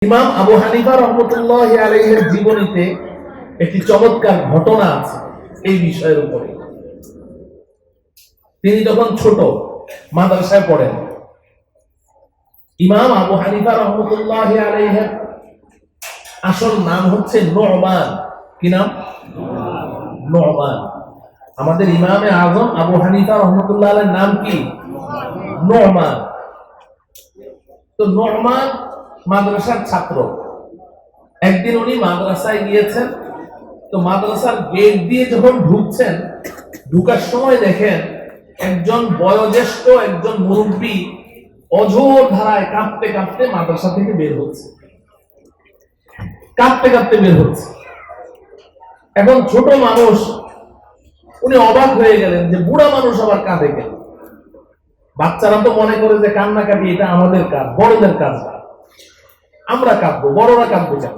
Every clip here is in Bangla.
ইমাম আবু হানিফা রহমতুল্লাহি আলাইহির জীবনীতে একটি চমৎকার ঘটনা আছে এই বিষয়ের উপরে। তিনি যখন ছোট মাদ্রাসায় পড়েন, ইমাম আবু হানিফা রহমতুল্লাহি আলাইহির আসল নাম হচ্ছে নু'মান। কি নাম? নু'মান। আমাদের ইমামে আজম আবু হানিফা রহমতুল্লাহ আলাইহির নাম কি? নু'মান। তো নু'মান মাদ্রাসার ছাত্র। একদিন উনি মাদ্রাসায় গিয়েছেন, তো মাদ্রাসার গেট দিয়ে যখন ঢুকছেন, ঢুকার সময় দেখেন একজন বয়োজ্যেষ্ঠ একজন মুরব্বী অঝোর ধারায় কাঁপতে কাঁপতে মাদ্রাসা থেকে বের হচ্ছে, কাঁপতে কাঁপতে বের হচ্ছে। এখন ছোট মানুষ, উনি অবাক হয়ে গেলেন যে বুড়া মানুষ আবার কাঁদে কেন। বাচ্চারা তো মনে করে যে কান্নাকাটি এটা আমাদের কাজ, বড়দের কাজ না, আমরা কাঁদবো, বড়রা কাঁদবো কেন?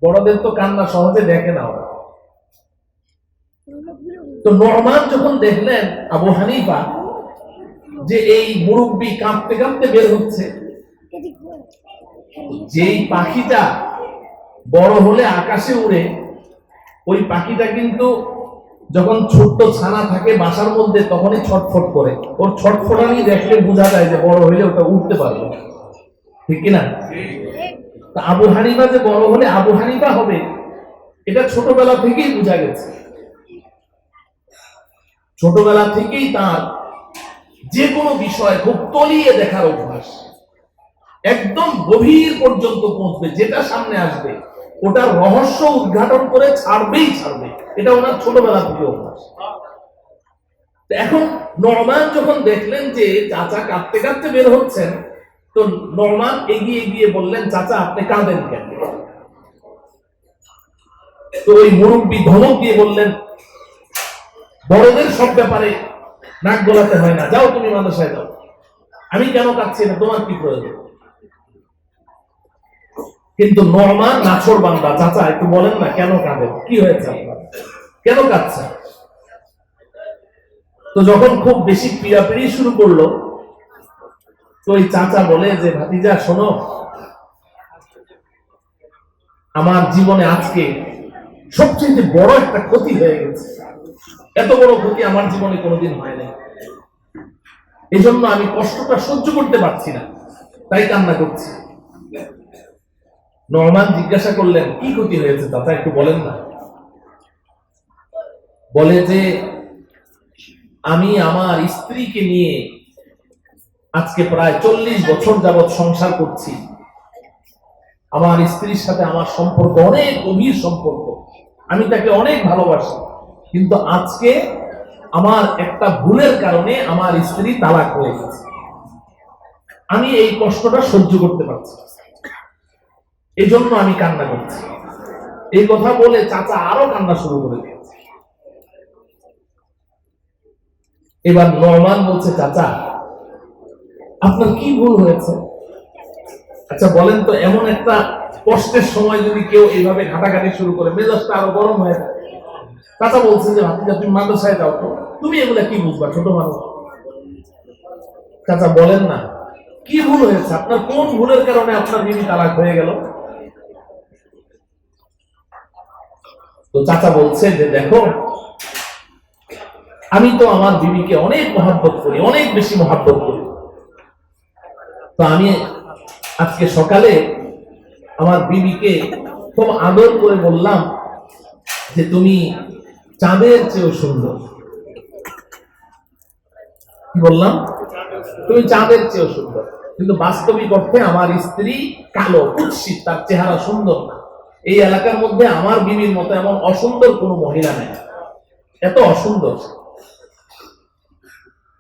বড়দের তো কান্না সহজে দেখে না ওরা। তো নু'মান যখন দেখলেন আবু হানিফা যে এই মুরব্বী কাঁদতে কাঁদতে বের হচ্ছে, যেই পাখিটা বড় হলে আকাশে উড়ে, ওই পাখিটা কিন্তু যখন ছোট্ট ছানা থাকে বাসার মধ্যে তখনই ছটফট করে। ওর ছটফটানি দেখলে বোঝা যায় যে বড় হলে ওটা উঠতে পারবে, ঠিক কিনা? আবু হানিফা যে বড় হলে আবু হানিফা হবে, এটা ছোটবেলা থেকেই বোঝা গেছে। ছোটবেলা থেকেই তার যে কোনো বিষয় খুব তলিয়ে দেখার অভ্যাস, একদম গভীর পর্যন্ত পৌঁছবে, যেটা সামনে আসবে ওটার রহস্য উদ্ঘাটন করে ছাড়বেই ছাড়বে, এটা ওনার ছোটবেলা থেকে অভ্যাস। এখন নু'মান যখন দেখলেন যে চাচা কাঁদতে কাঁদতে বের হচ্ছেন, তো নু'মান এগিয়ে গিয়ে বললেন, চাচা আপনি কাঁদেন কেন? তো ওই মুরব্বী ধমক দিয়ে বললেন, বড়দের সব ব্যাপারে নাক গলাতে হয় না, যাও তুমি মাদ্রাসায় যাও, আমি কেন কাঁদছি না, তোমার কি প্রয়োজন? কিন্তু নু'মান নাছোড়বান্দা, চাচা একটু বলেন না কেন কাঁদেন, কি হয়েছে আপনার, কেন কাঁদছেন? তো যখন খুব বেশি পিড়াপিড়ি শুরু করলো, তো ওই চাচা বলে যে ভাতিজা শোনো, আমার জীবনে আজকে সবচেয়ে বড় একটা ক্ষতি হয়ে গেছে, এত বড় ক্ষতি আমার জীবনে কোনোদিন হয় নাই, এই জন্য আমি কষ্টটা সহ্য করতে পারছি না, তাই কান্না করছি। নু'মান জিজ্ঞাসা করলেন, কি ক্ষতি হয়েছে চাচা একটু বলেন না? বলে যে আমি আমার স্ত্রীকে নিয়ে আজকে প্রায় 40 বছর যাবৎ সংসার করছি। আমার স্ত্রীর সাথে আমার সম্পর্ক অনেক গভীর সম্পর্ক, আমি তাকে অনেক ভালোবাসি, কিন্তু আজকে আমার একটা ভুলের কারণে আমার স্ত্রী তালাক হয়ে গেছে, আমি এই কষ্টটা সহ্য করতে পারছি, এই জন্য আমি কান্না করছি। এই কথা বলে চাচা আরো কান্না শুরু করে দিয়েছে। এবার নু'মান বলছে, চাচা আপনার কি ভুল হয়েছে? আচ্ছা বলেন তো, এমন একটা কষ্টের সময় যদি কেউ এইভাবে ঘাটাঘাটি শুরু করে, মেজাজটা আরো গরম হয়ে যায়। চাচা বলছে যে ভাতিজা তুমি মাদ্রাসায় যাও তো, তুমি এগুলা কি বুঝবা, ছোট মানুষ। চাচা বলেন না কি ভুল হয়েছে, আপনার কোন ভুলের কারণে আপনার বিবি তালাক হয়ে গেল? তো চাচা বলছে যে দেখো, আমি তো আমার বিবিকে অনেক মহব্বত করি, অনেক বেশি মহব্বত করি। তো আমি আজকে সকালে আমার বিবিকে খুব আদর করে বললাম যে তুমি চাঁদের চেয়েও সুন্দর। কি বললাম? তুমি চাঁদের চেয়েও সুন্দর। কিন্তু বাস্তবিক অর্থে আমার স্ত্রী কালো, কুৎসিত, তার চেহারা সুন্দর না। এই এলাকার মধ্যে আমার বিবির মতো এমন অসুন্দর কোনো মহিলা নেই, এত অসুন্দর।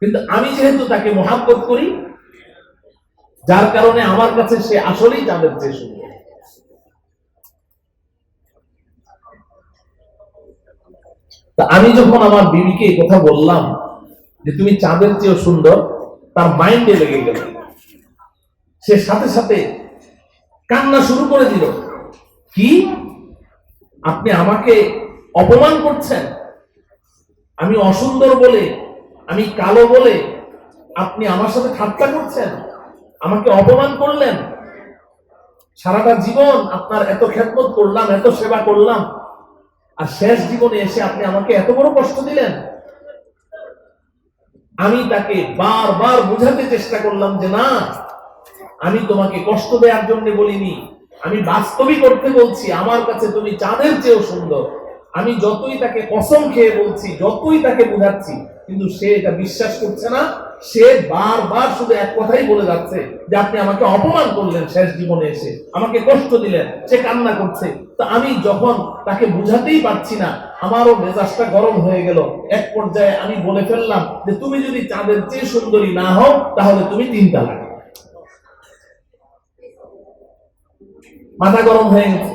কিন্তু আমি যেহেতু তাকে মহব্বত করি, যার কারণে আমার কাছে সে আসলেই চাঁদের চেয়ে সুন্দর। তা আমি যখন আমার বিবিকে এই কথা বললাম যে তুমি চাঁদের চেয়েও সুন্দর, তার মাইন্ডে লেগে গেল, সে সাথে সাথে কান্না শুরু করে দিল। কি, আপনি আমাকে অপমান করছেন? আমি অসুন্দর বলে, আমি কালো বলে আপনি আমার সাথে ঠাট্টা করছেন, আমাকে অপমান করলেন? সারাটা জীবন আপনার এত খেদমত করলাম, এত সেবা করলাম, আর শেষ জীবনে এসে আপনি আমাকে এত বড় কষ্ট দিলেন। আমি তাকে বারবার বোঝাতে চেষ্টা করলাম যে না, আমি তোমাকে কষ্ট দেওয়ার জন্য বলিনি, আমি বাস্তবিক করতে বলছি, আমার কাছে তুমি চাঁদের চেয়েও সুন্দর। আমি যতই তাকে কসম খেয়ে বলছি, যতই তাকে বোঝাচ্ছি, কিন্তু সে এটা বিশ্বাস করছে না। সে বারবার শুধু এক কথাই বলে যাচ্ছে যে আপনি আমাকে অপমান করলেন, শেষ জীবনে এসে আমাকে কষ্ট দিলেন। সে কান্না করছে। তো আমি যখন তাকে বুঝাতেই পারছি না, আমারও মেজাজটা গরম হয়ে গেল। এক পর্যায়ে আমি বলে ফেললাম যে তুমি যদি চাঁদের চেয়ে সুন্দরী না হও, তাহলে তুমি 3 তালাক। মাথা গরম হয়ে গেছে।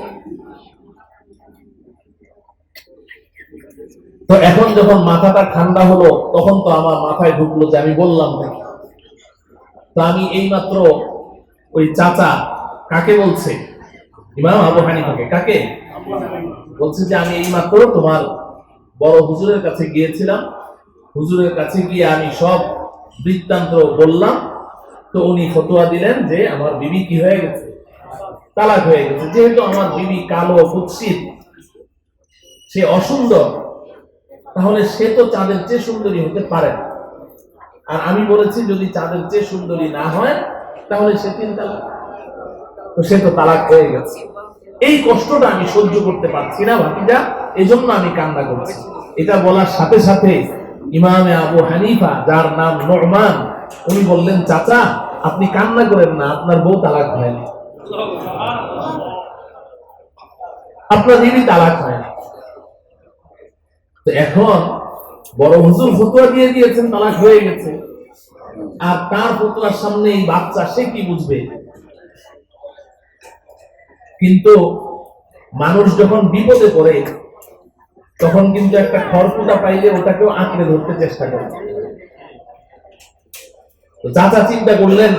তো এখন যখন মাথাটা ঠান্ডা হলো, তখন তো আমার মাথায় ঢুকলো যে আমি বললাম নাকি। তো আমি এইমাত্র ওই চাচা, কাকে বলছে? ইমাম আবু হানিফাকে। কাকে বলছে? যে আমি এইমাত্র তোমার বড় হুজুরের কাছে গিয়েছিলাম, হুজুরের কাছে গিয়ে আমি সব বৃত্তান্ত বললাম। তো উনি ফতোয়া দিলেন যে আমার বিবি কি হয়ে গেছে? তালাক হয়ে গেছে। যেহেতু আমার বিবি কালো, কুৎসিত, সে অসুন্দর, তাহলে সে তো চাঁদের চেয়ে সুন্দরী হতে পারে না। আর আমি বলেছি যদি চাঁদের চেয়ে সুন্দরী না হয়, তাহলে সে 3 তালাক। তো সে তো তালাক হয়ে গেছে। এই কষ্টটা আমি সহ্য করতে পারছি না ভাতিজা, এজন্য আমি কান্না করছি। এটা বলার সাথে সাথে ইমামে আবু হানিফা, যার নাম নু'মান, উনি বললেন চাচা আপনি কান্না করেন না, আপনার বউ তালাক হয়নি, আপনার বিবি তালাক হয়নি। তো এখন বড় হুজুর ফতোয়া দিয়ে দিয়েছেন তালাক হয়ে গেছে, আর তার ফতোয়ার সামনে এই বাচ্চা, সে কি বুঝবে? কিন্তু মানুষ যখন বিপদে পড়ে, তখন কিন্তু একটা খড়কুটা পাইলে ওটাকেও আঁকড়ে ধরতে চেষ্টা করে। তো চাচা চিন্তা করলেন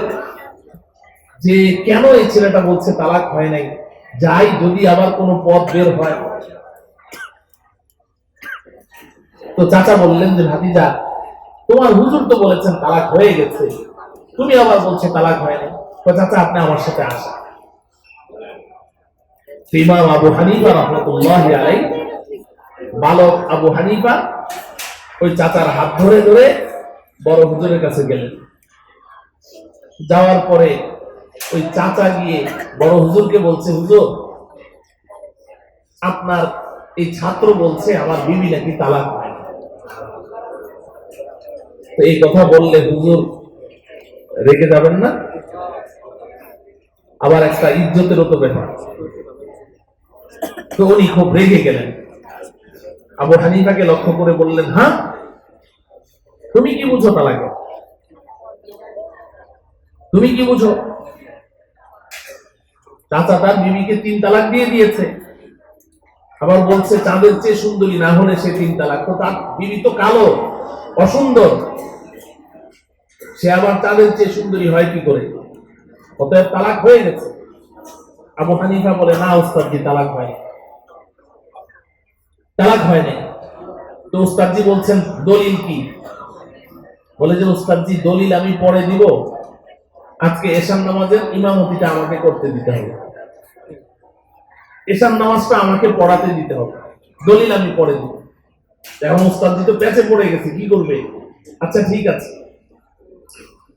যে কেন এই ছেলেটা বলছে তালাক হয় নাই, যাই যদি আবার কোনো পথ বের হয়। তো চাচা বললেন যে ভাতিজা, তোমার হুজুর তো বলেছেন তালাক হয়ে গেছে, তুমি আবার বলছো তালাক হয় নাই। তো চাচা আপনি আমার সাথে আসেন। ইমাম আবু হানিফা রাহমাতুল্লাহি আলাইহি, বালক আবু হানিফা ওই চাচার হাত ধরে ধরে বড় হুজুরের কাছে গেলেন। যাওয়ার পরে ওই চাচা গিয়ে বড় হুজুরকে বলছে, হুজুর আপনার এই ছাত্র বলছে আমার বিবি নাকি তালাক হয়। তো এই কথা বললে হুজুর রেগে যাবেন না? আবার একটা ইজ্জতেরও তো ব্যাপার। তো উনি খুব রেগে গেলেন। আবু হানিফাকে লক্ষ্য করে বললেন, হ্যাঁ তুমি কি বুঝো তালাকে? তুমি কি বুঝো? চাচা তার বিবিকে 3 তালাক দিয়ে দিয়েছে, আবার বলছে চাঁদের চেয়ে সুন্দরী না হলে সে 3 তালাক। তো তার বিবি তো কালো, অসুন্দর, সে আবার চাঁদের চেয়ে সুন্দরী হয় কি করে? অতএব তালাক হয়ে গেছে। আবু হানিফা বলে, না উস্তাদজি, তালাক হয়নি, তালাক হয়নি। তো উস্তাদজি বলছেন দলিল কি? বলে যে উস্তাদজি দলিল আমি পরে দিব, আজকে এশার নামাজের ইমামতিটা আমাকে করতে দিতে হবে, এশার নামাজটা আমাকে পড়াতে দিতে হবে, দলিল আমি পরে দিব। এখন উস্তাদজি তো পেঁচে পড়ে গেছে, কি করবে? আচ্ছা ঠিক আছে।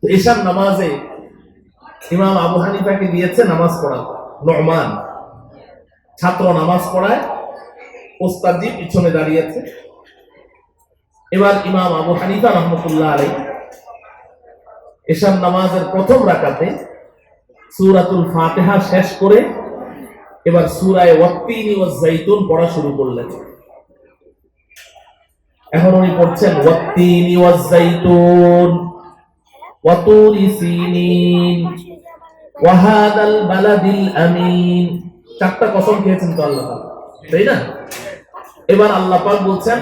তো এশার নামাজে ইমাম আবু হানিফাকে দিয়েছে নামাজ পড়াতে। নু'মান ছাত্র নামাজ পড়ায়, উস্তাদজি পিছনে দাঁড়িয়েছে। এবার ইমাম আবু হানিফা রাহমাতুল্লাহ আলাইহি এশার নামাজের প্রথম রাকাতে সূরাতুল ফাতিহা শেষ করে এবার সূরা ওয়াত্তিনি ওয়াজ যাইতুন পড়া শুরু করলেন। এখন উনি পড়ছেন ওয়াত্তিনি ওয়াজ যাইতুন ওয়া তুরি সিনিন ওয়া হাদাল বালাদিল আমিন। 4টা কসম খেয়েছেন তো আল্লাহ, তাই না? এবার আল্লাহ পাক বলছেন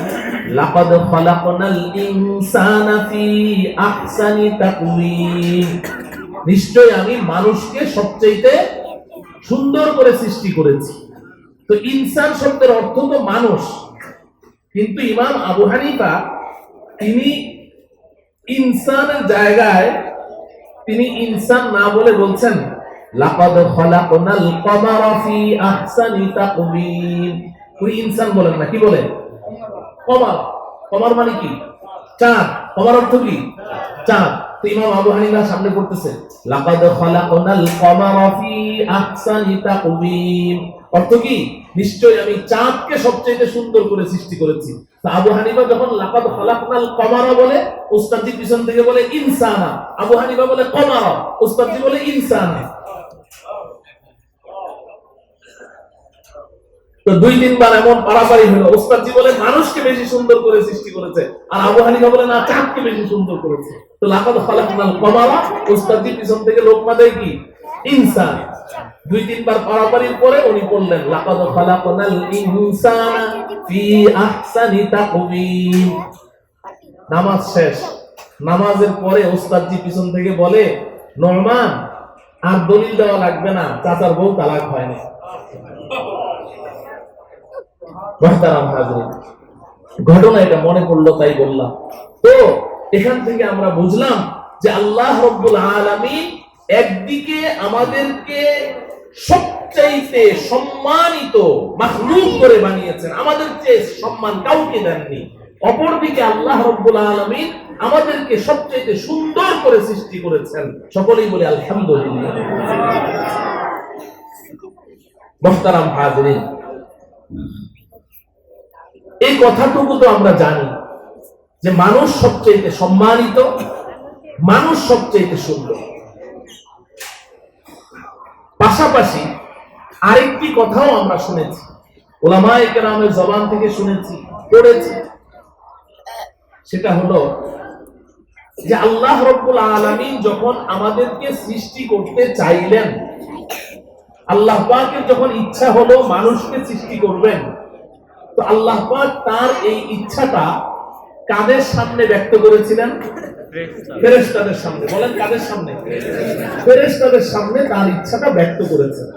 লাকাদ খালাকনাল ইনসানা ফি আহসানি তাকওয়িম, নিশ্চয় আমি মানুষকে সবচেয়ে সুন্দর করে সৃষ্টি করেছি। তো ইনসান শব্দের অর্থ তো মানুষ, কিন্তু ইমাম আবু হানিফা তিনি ইনসানের জায়গায় তিনি ইনসান না বলে বলছেন লাকাদ খালাকনাল কমারা ফি আহসানি তাকওয়িম। ওই ইনসান বলেন না, কি বলেন? কমার। কমার মানে কি? চাঁদ। কমার অর্থ কি? চাঁদ। তো ইমাম আবু হানিফা সামনে পড়তেছে লাকাদ খালাকনাল কমারা ফি আহসানি তাকওয়িম, অর্থ কি? নিশ্চয়ই আমি চাঁদকে সবচেয়ে সুন্দর করে সৃষ্টি করেছি। তো আবু হানিফা যখন লাকাদ খালাকনাল কমারা বলে, উস্তাদজি পিছন থেকে বলে ইনসানা। আবু হানিফা বলে কমারা, উস্তাদজি বলে ইনসানা। তো দুই তিনবার এমন পারাপারি হলো, উস্তাদজি বলে মানুষকে বেশি সুন্দর করে সৃষ্টি করেছে, আর আবু হানিফা বলে না, চাঁদকে বেশি সুন্দর করেছে। তো লাকাদ খালাকনাল কমারা, উস্তাদজি পিছন থেকে লোকমা দেয় কি? ইনসান। দুই তিনবার পারাপারির পরে উনি বললেন লাকাদ খালাকনাল ইনসানা ফি আহসানি তাকওয়িম। নামাজ শেষ। নামাজের পরে উস্তাদজি পিছন থেকে বলে, নোমান আর দলিল দেওয়া লাগবে না, চাচার বউ তালাক হয়নি। ঘটনা এটা মনে পড়লো তাই বললাম। তো এখান থেকে আমরা বুঝলাম যে আল্লাহ রাব্বুল আলামিন একদিকে আমাদেরকে সবচাইতে সম্মানিত মাখলুক করে বানিয়েছেন, আমাদের চেয়ে সম্মান কাউকে দেননি। অপরদিকে আল্লাহ রাব্বুল আলামিন আমাদেরকে সবচাইতে সুন্দর করে সৃষ্টি করেছেন। সকলেই বলে আলহামদুলিল্লাহ। মুহতারাম হাজিরিন, এই কথাটুকু তো আমরা জানি যে মানুষ সবচেয়ে সম্মানিত, মানুষ সবচেয়ে সুন্দর। পাশাপাশি আরেকটি কথাও আমরা শুনেছি, উলামায়ে কেরামের জবান থেকে শুনেছি, পড়েছি। সেটা হলো যে আল্লাহ রাব্বুল আলামিন যখন আমাদেরকে সৃষ্টি করতে চাইলেন, আল্লাহ পাকের যখন ইচ্ছা হলো মানুষকে সৃষ্টি করবেন, তো আল্লাহ পাক তার এই ইচ্ছাটা কাদের সামনে ব্যক্ত করেছিলেন? ফেরেশতাদের সামনে। বলেন কাদের সামনে? ফেরেশতাদের সামনে তার ইচ্ছাটা ব্যক্ত করেছেন।